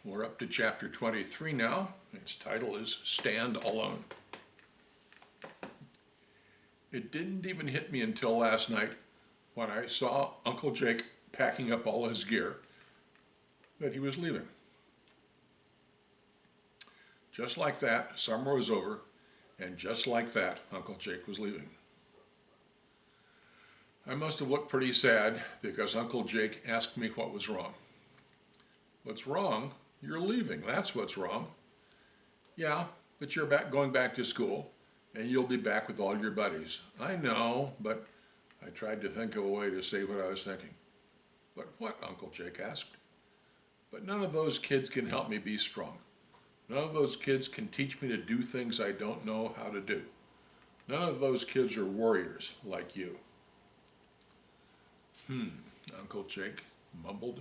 We're up to chapter 23 now. Its title is Stand Alone. It didn't even hit me until last night when I saw Uncle Jake packing up all his gear that he was leaving. Just like that, summer was over, and just like that, Uncle Jake was leaving. I must have looked pretty sad because Uncle Jake asked me what was wrong. What's wrong? You're leaving. That's what's wrong. Yeah, but you're going back to school, and you'll be back with all your buddies. I know, but I tried to think of a way to say what I was thinking. But what? Uncle Jake asked. But none of those kids can help me be strong. None of those kids can teach me to do things I don't know how to do. None of those kids are warriors like you. Uncle Jake mumbled.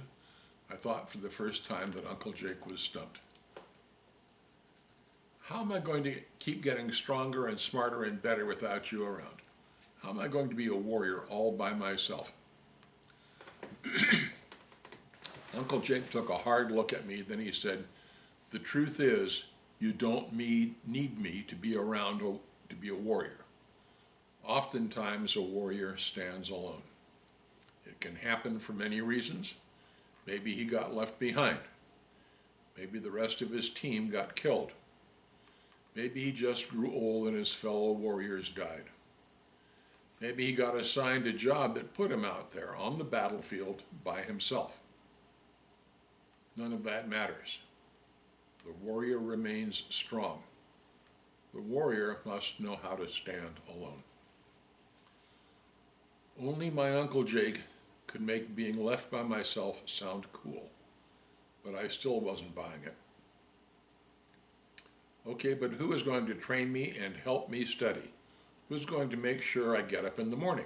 I thought for the first time that Uncle Jake was stumped. How am I going to keep getting stronger and smarter and better without you around? How am I going to be a warrior all by myself? Uncle Jake took a hard look at me, then he said, the truth is, you don't need me to be around to be a warrior. Oftentimes a warrior stands alone. It can happen for many reasons. Maybe he got left behind. Maybe the rest of his team got killed. Maybe he just grew old and his fellow warriors died. Maybe he got assigned a job that put him out there on the battlefield by himself. None of that matters. The warrior remains strong. The warrior must know how to stand alone. Only my Uncle Jake could make being left by myself sound cool, but I still wasn't buying it. Okay, but who is going to train me and help me study? Who's going to make sure I get up in the morning?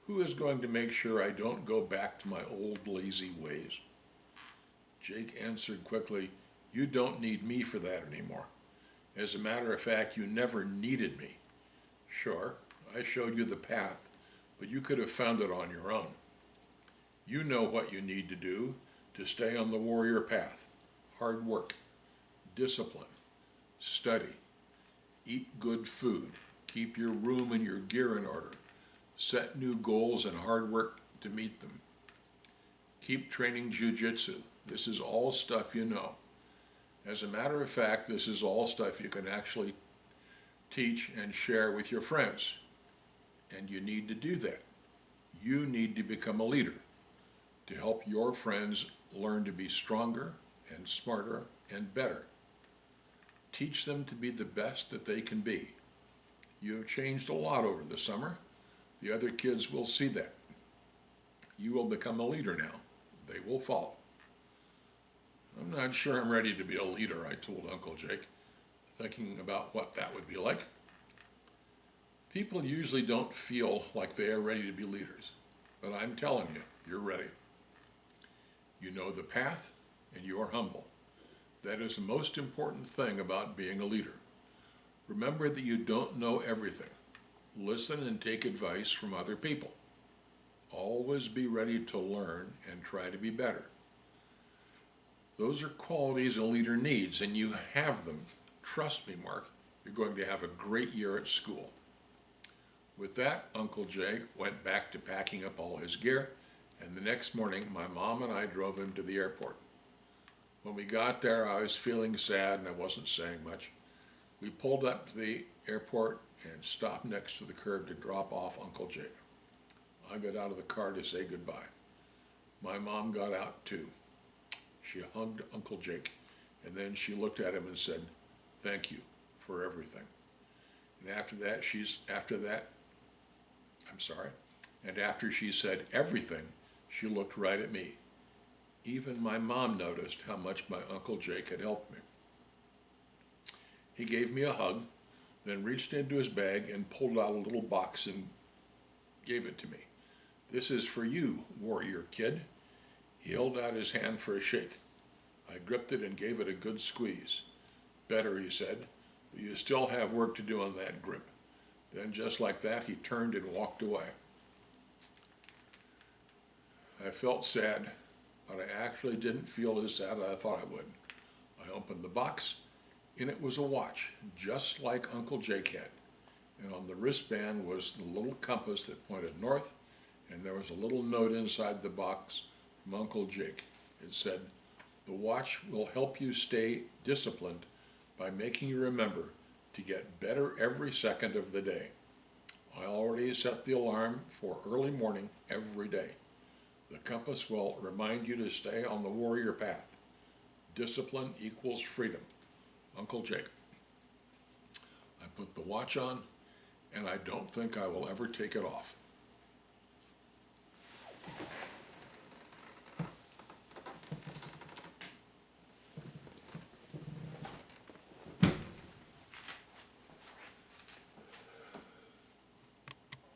Who is going to make sure I don't go back to my old lazy ways? Jake answered quickly, you don't need me for that anymore. As a matter of fact, you never needed me. Sure, I showed you the path, but you could have found it on your own. You know what you need to do to stay on the warrior path. Hard work, discipline, study, eat good food, keep your room and your gear in order, set new goals and hard work to meet them. Keep training jiu-jitsu. This is all stuff you know. As a matter of fact, this is all stuff you can actually teach and share with your friends. And you need to do that. You need to become a leader to help your friends learn to be stronger and smarter and better. Teach them to be the best that they can be. You have changed a lot over the summer. The other kids will see that. You will become a leader now. They will follow. I'm not sure I'm ready to be a leader, I told Uncle Jake, thinking about what that would be like. People usually don't feel like they are ready to be leaders, but I'm telling you, you're ready. You know the path, and you are humble. That is the most important thing about being a leader. Remember that you don't know everything. Listen and take advice from other people. Always be ready to learn and try to be better. Those are qualities a leader needs, and you have them. Trust me, Mark, you're going to have a great year at school. With that, Uncle Jake went back to packing up all his gear, and the next morning, my mom and I drove him to the airport. When we got there, I was feeling sad and I wasn't saying much. We pulled up to the airport and stopped next to the curb to drop off Uncle Jake. I got out of the car to say goodbye. My mom got out too. She hugged Uncle Jake, and then she looked at him and said, thank you for everything. And after she said everything, she looked right at me. Even my mom noticed how much my Uncle Jake had helped me. He gave me a hug, then reached into his bag and pulled out a little box and gave it to me. This is for you, warrior kid. He held out his hand for a shake. I gripped it and gave it a good squeeze. Better, he said, but you still have work to do on that grip. Then just like that, he turned and walked away. I felt sad. but I actually didn't feel as sad as I thought I would. I opened the box, and it was a watch, just like Uncle Jake had. And on the wristband was the little compass that pointed north, and there was a little note inside the box from Uncle Jake. It said, "The watch will help you stay disciplined by making you remember to get better every second of the day. I already set the alarm for early morning every day. The compass will remind you to stay on the warrior path. Discipline equals freedom. Uncle Jake." I put the watch on, and I don't think I will ever take it off.